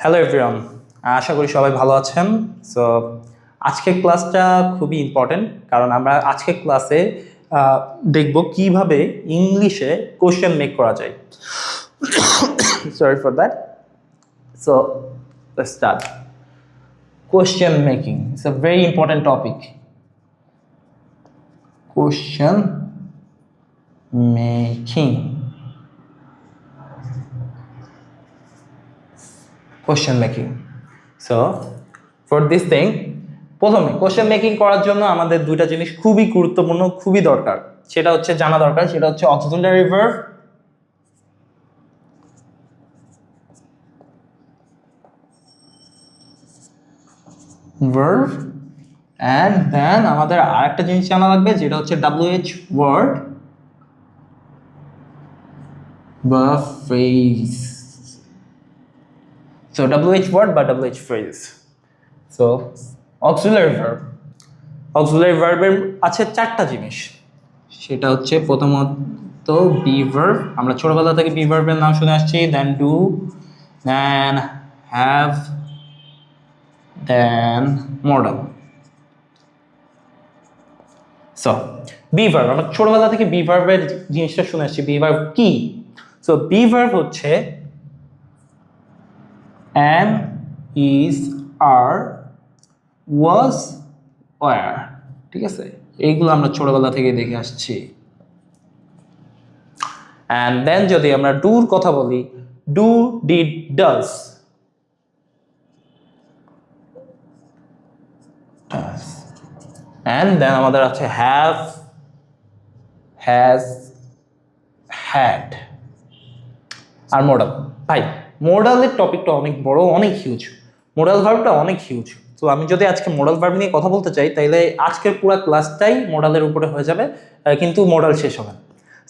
Hello everyone, আশা করি সবাই ভালো আছেন। সো আজকের ক্লাসটা খুবই ইম্পর্টেন্ট, কারণ আমরা আজকের ক্লাসে দেখব কিভাবে ইংলিশে কোশ্চেন মেক করা যায়। Sorry for that. So let's start. Question making it's a very important topic. Question making, question making. So for this thing, প্রথমে কোশ্চেন মেকিং করার জন্য আমাদের দুইটা জিনিস খুবই গুরুত্বপূর্ণ, খুবই দরকার। সেটা হচ্ছে জানা দরকার, সেটা হচ্ছে auxiliary verb verb and then আমাদের আরেকটা জিনিস জানা লাগবে, যেটা হচ্ছে WH ওয়ার্ড বা ফ্রেজ। সো WH ওয়ার্ড বা WH phrase. So auxiliary verb, auxiliary ভার্বের আছে চারটা জিনিস। সেটা হচ্ছে প্রথমত বি ভার্ব, আমরা ছোটবেলা থেকে বি ভার্বের নাম শুনে আসছি। Then do, then have, then modal. So be verb, আমরা ছোটবেলা থেকে বি ভার্বের জিনিসটা শুনে আসছি। বি ভার্ব কি? সো বি ভার্ব হচ্ছে am, is, are, was, were। ঠিক আছে, এইগুলো আমরা ছোটবেলা থেকে দেখে আসছি। অ্যান্ড দেন যদি আমরা ডুর কথা বলি, do, did, does. And then আমাদের আছে হ্যাভ, হ্যাজ, হ্যাড আর মোডাল। ভাই, মোডালের টপিকটা অনেক বড়, অনেক হিউজ। মোডাল ভার্বটা অনেক হিউজ। তো আমি যদি আজকে মোডাল ভার্ব নিয়ে কথা বলতে চাই, তাইলে আজকের পুরো ক্লাসটাই মোডালের উপরে হয়ে যাবে, কিন্তু মোডাল শেষ হবে না।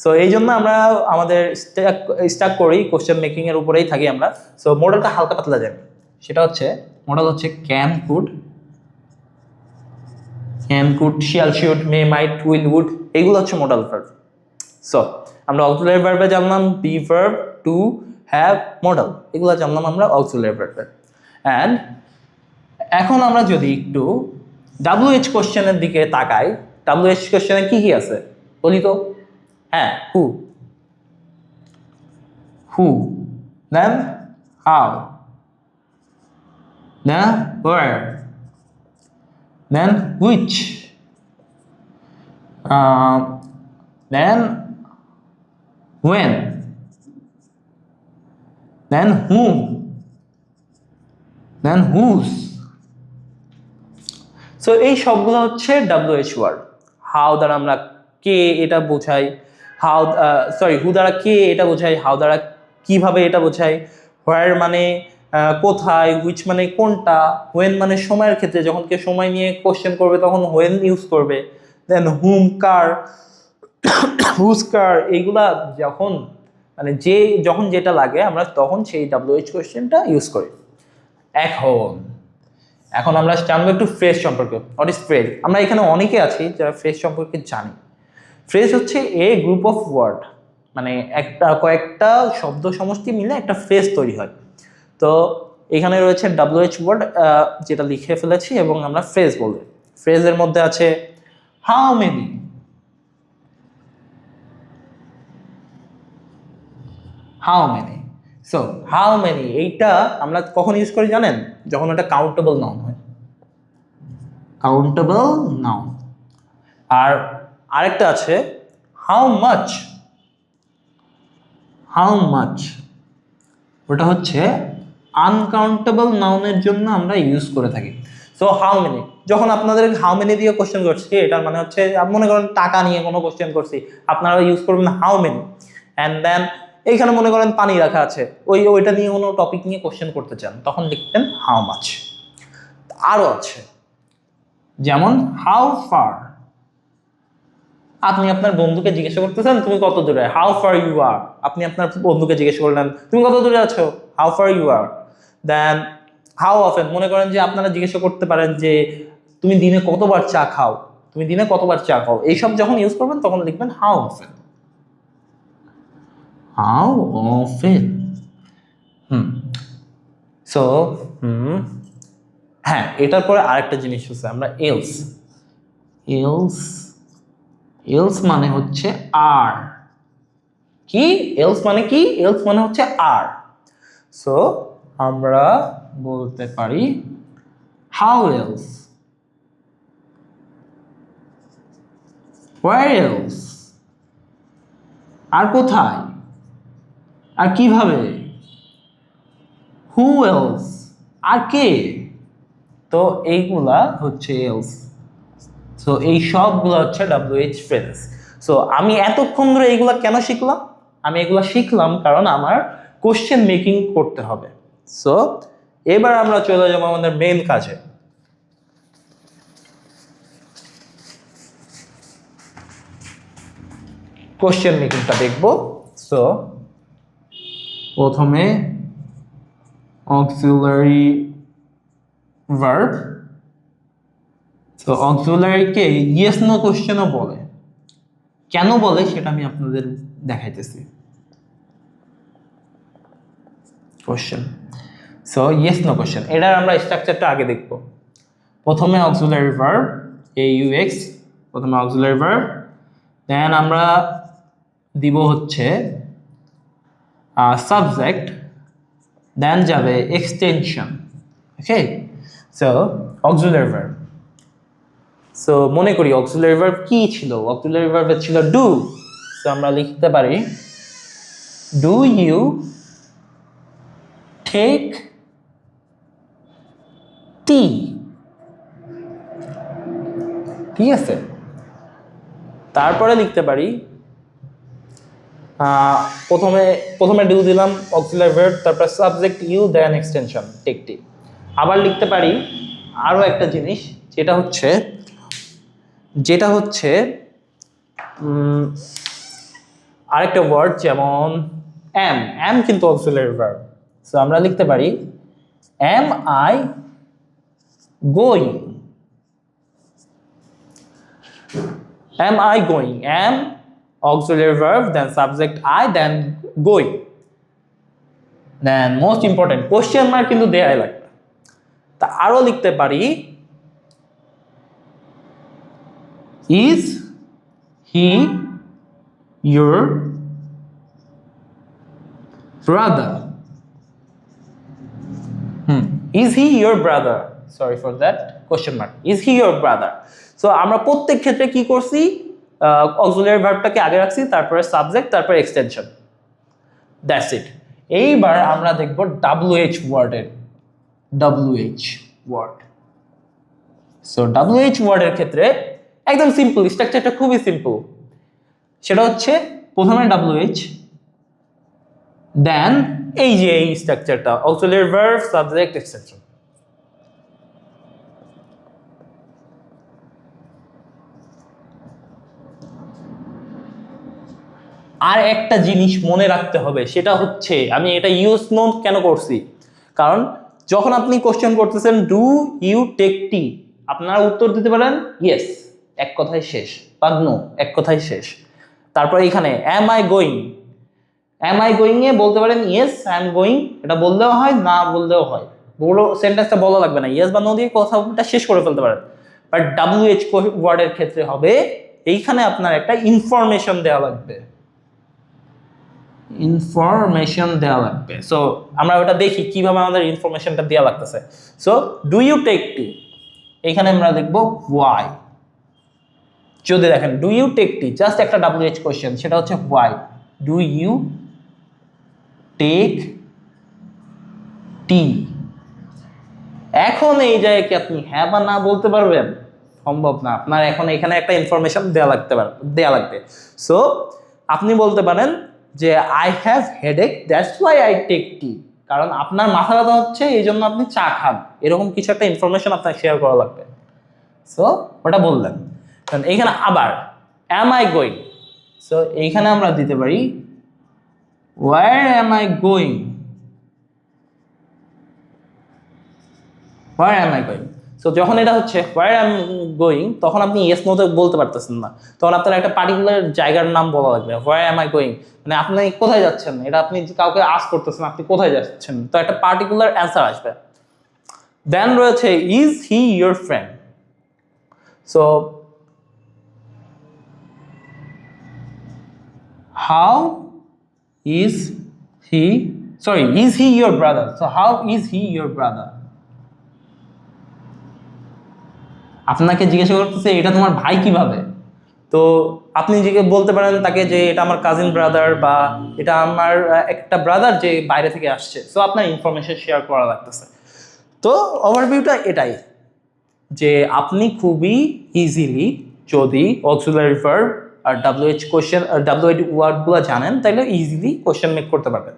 সো এই জন্য আমরা আমাদের স্টার্ট করি কোশ্চেন মেকিং এর উপরেই থাকি আমরা। সো মোডালটা হালকা পাতলা জানি। সেটা হচ্ছে মোডাল হচ্ছে can, could, shall, should, may, might, will, would. এইগুলো হচ্ছে মোডাল ভার্ব। সো আমরা অক্সিলারি ভার্বে জানলাম be verb, do, have, modal. এগুলো জানলাম আমরা অক্সিলারি ভার্বে। অ্যান্ড এখন আমরা যদি একটু WH কোশ্চেনের দিকে তাকাই, WH কোশ্চেনে কি কি আছে বলি তো? হ্যাঁ, who, then how, then where, then which, then when, then whom, then whose। So এই সবগুলো হচ্ছে WH ওয়ার্ড। হাউ দ্বারা আমরা কে এটা বোঝাই, হু দ্বারা কে এটা বোঝাই, হাউ দ্বারা কিভাবে এটা বোঝাই, হোয়ার মানে কোথায়, হুইচ মানে কোনটা, হোয়েন মানে সময়ের ক্ষেত্রে, যখন কেউ সময় নিয়ে কোশ্চেন করবে তখন হোয়েন ইউজ করবে, দেন হুম কার, হুজ কার। এইগুলা যখন মানে যখন যেটা লাগে আমরা তখন সেই WH কোশ্চেনটা ইউজ করি। এখন আমরা জানবো একটু ফ্রেজ সম্পর্কে। What is phrase? আমরা এখানে অনেকে আছি যারা ফ্রেজ সম্পর্কে জানি। ফ্রেজ হচ্ছে এ গ্রুপ অফ ওয়ার্ড, মানে কয়েকটা শব্দ সমষ্টি মিলে একটা ফ্রেজ তৈরি হয়। তো এখানে রয়েছে WH ওয়ার্ড, যেটা লিখে ফেলেছি, এবং আমরা ফ্রেজ বলবো। ফ্রেজের মধ্যে আছে how many, how many. So how many এইটা আমরা কখন ইউজ করি জানেন? যখন এটা কাউন্টেবল নাউন হয়, কাউন্টেবল নাউন। আর আরেকটা আছে হাউ মাচ, হাউ মাচ, ওটা হচ্ছে আনকাউন্টেবল নাউনের জন্য আমরা ইউজ করে থাকি। সো হাউ মেনি, যখন আপনাদের হাউ মেনি দিয়ে কোশ্চেন করছি, এটার মানে হচ্ছে মনে করেন টাকা নিয়ে কোনো কোশ্চেন করছি, আপনারা ইউজ করবেন হাউ মেনি। অ্যান্ড দেন এইখানে মনে করেন পানি রাখা আছে, ওইটা নিয়ে কোনো টপিক নিয়ে কোশ্চেন করতে চান, তখন লিখতেন হাউ মাচ। আরও আছে যেমন হাউ ফার, আপনি আপনার বন্ধুকে জিজ্ঞাসা করতেছেন তুমি কত দূরে, হাউ ফার ইউ আর। আপনি আপনার বন্ধুকে জিজ্ঞাসা করলেন তুমি কত দূরে আছো, how far you are. Then how often, মনে করেন যে আপনারা জিজ্ঞাসা করতে পারেন যে তুমি দিনে কতবার চা খাও, তুমি দিনে কতবার চা খাও। এইসব যখন ইউজ করবেন তখন লিখবেন how often, how often. So হ্যাঁ, এটার পরে আরেকটা জিনিস হচ্ছে আমরা এলস এলস এলস মানে হচ্ছে আর কি, এলস মানে কি, এলস মানে হচ্ছে আর। সো আমরা বলতে পারি হাউ এলস, হোয়ার এলস, আর কোথায়, আর কিভাবে, হু এলস, আর কে। তো এইগুলা হচ্ছে এলস। সো এই সবগুলো হচ্ছে WH ফ্রেজ। সো আমি এতক্ষণ ধরে এইগুলা কেন শিখলাম? আমি এগুলা শিখলাম কারণ আমার কোশ্চেন মেকিং করতে হবে। সো এবার আমরা চলে যাবো আমাদের মেইন কাজে। কোশ্চেন মেকিংটা দেখবো। সো প্রথমে অক্সিলারি ভার্ব। তো অক্সিলারিকে ইয়েস নো কোশ্চেনও বলে। কেন বলে সেটা আমি আপনাদের দেখাইতেছি। Question, so yes no question, এটার আমরা স্ট্রাকচারটা আগে দেখব। প্রথমে অক্সিলারি ভার্ব AUX, প্রথমে অক্সিলারি ভার্ব, দেন আমরা দিব হচ্ছে সাবজেক্ট, দেন যাবে extension. Okay, so auxiliary verb. So মনে করি অক্সিলারি ভার্ব কি ছিল? অক্সিলারি ভার্বে ছিল ডু। সো আমরা লিখতে পারি ডু ইউ টেক টি। ঠিক আছে, তারপরে লিখতে পারি প্রথমে প্রথমে ডু দিলাম অক্সিলারি ভার্ব, তারপর subject you, then extension take tea. আবার লিখতে পারি আরো একটা জিনিস, যেটা হচ্ছে আরেকটা ওয়ার্ড, যেমন এম কিন্তু অক্সিলারি ভার্ব। সো আমরা লিখতে পারি am I going, am I going, am auxiliary verb, then subject I, then going, then most important question mark কিন্তু দেয়াই লাগবে। তা আরো লিখতে পারি is he your brother, is he your brother, sorry for that question mark, is he your brother। So আমরা প্রত্যেক ক্ষেত্রে কি করছি, অক্সিলারি ভার্বটাকে আগে রাখছি, তারপরে সাবজেক্ট, তারপরে এক্সটেনশন, দ্যাটস ইট। এইবার আমরা দেখব WH ওয়ার্ডের WH ওয়ার্ড। সো WH ওয়ার্ডের ক্ষেত্রে একদম সিম্পল, স্ট্রাকচারটা খুবই সিম্পল। সেটা হচ্ছে প্রথমে WH, দেন এই যে এই স্ট্রাকচারটা অক্সিলারি ভার্ব, সাবজেক্ট, এক্সটেনশন। আর একটা জিনিস মনে রাখতে হবে, সেটা হচ্ছে আমি এটা ইউজ নো কেন করছি, কারণ যখন আপনি কোশ্চেন করতেছেন ডু ইউ টেক টি, আপনারা উত্তর দিতে পারেন ইয়েস, এক কথায় শেষ, বা নো, এক কথায় শেষ। তারপর এখানে am I going, am I going এ বলতে পারেন ইয়েস আই এম গোয়িং, এটা বললেও হয়, না বললেও হয়, পুরো সেন্টেন্সটা বলা লাগবে না, ইয়েস বা নো দিয়ে কথাটা শেষ করে ফেলতে পারেন। বাট WH ওয়ার্ডের ক্ষেত্রে হবে এইখানে আপনার একটা ইনফরমেশন দেওয়া লাগবে, ইনফরমেশন দেওয়া লাগবে। সো আমরা ওটা দেখি কিভাবে আমাদের ইনফরমেশনটা দেওয়া লাগতেছে। So do you take tea, এখানে আমরা দেখবো ওয়াই। যদি দেখেন do you take tea, just একটা WH কোশ্চেন, সেটা হচ্ছে why, do you take tea. এখন এই জায়গায় কি আপনি হ্যাঁ বা না বলতে পারবেন? সম্ভব না, আপনার এখন এখানে একটা ইনফরমেশন দেওয়া লাগবে। সো আপনি বলতে পারেন যে I have headache, that's why I take tea, কারণ আপনার মাথা ব্যথা হচ্ছে এই জন্য আপনি চা খান, এরকম কিছু একটা ইনফরমেশন আপনাকে শেয়ার করা লাগবে। সো ওটা বললেন। এইখানে আবার অ্যাম আই গোয়িং, সো এইখানে আমরা দিতে পারি where am I going, where am I going. So যখন এটা হচ্ছে হোয়ার আই এম গোয়িং, তখন আপনি ইয়েস নোতে বলতে পারতেছেন না, তখন আপনার একটা পার্টিকুলার জায়গার নাম বলা লাগবে। হোয়ার এম আই গোয়িং মানে আপনি কোথায় যাচ্ছেন, এটা আপনি কাউকে আস্ক করতেছেন আপনি কোথায় যাচ্ছেন, তো একটা পার্টিকুলার অ্যান্সার আসবে। দেন রয়েছে is he your friend. So how is he, sorry is he your brother, so how is he your brother. আপনাকে জিজ্ঞাসা করতেছে এটা তোমার ভাই কিভাবে, তো আপনি বলতে পারেন তাকে যে এটা আমার কাজিন ব্রাদার, বা এটা আমার একটা ব্রাদার যে বাইরে থেকে আসছে। সো আপনার ইনফরমেশন শেয়ার করা লাগতেছে। তো ওভারভিউটা এটাই, যে আপনি খুবই ইজিলি যদি অক্সিলারি ভার্ব আর WH কোশ্চেন আর WH ওয়ার্ডগুলো জানেন, তাহলে ইজিলি কোশ্চেন মেক করতে পারবেন।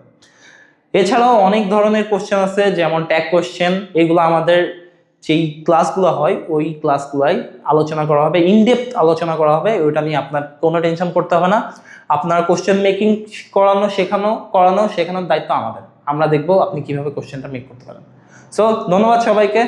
এছাড়াও অনেক ধরনের কোশ্চেন আছে, যেমন ট্যাগ কোশ্চেন, এগুলো আমাদের যেই ক্লাসগুলো হয় ওই ক্লাসগুলাই আলোচনা করা হবে, ইনডেপথ আলোচনা করা হবে, ওইটা নিয়ে আপনার কোনো টেনশন করতে হবে না। আপনার কোশ্চেন মেকিং করানোর শেখানোর দায়িত্ব আমাদের, আমরা দেখবো আপনি কিভাবে কোশ্চেনটা মেক করতে পারেন। সো ধন্যবাদ সবাইকে।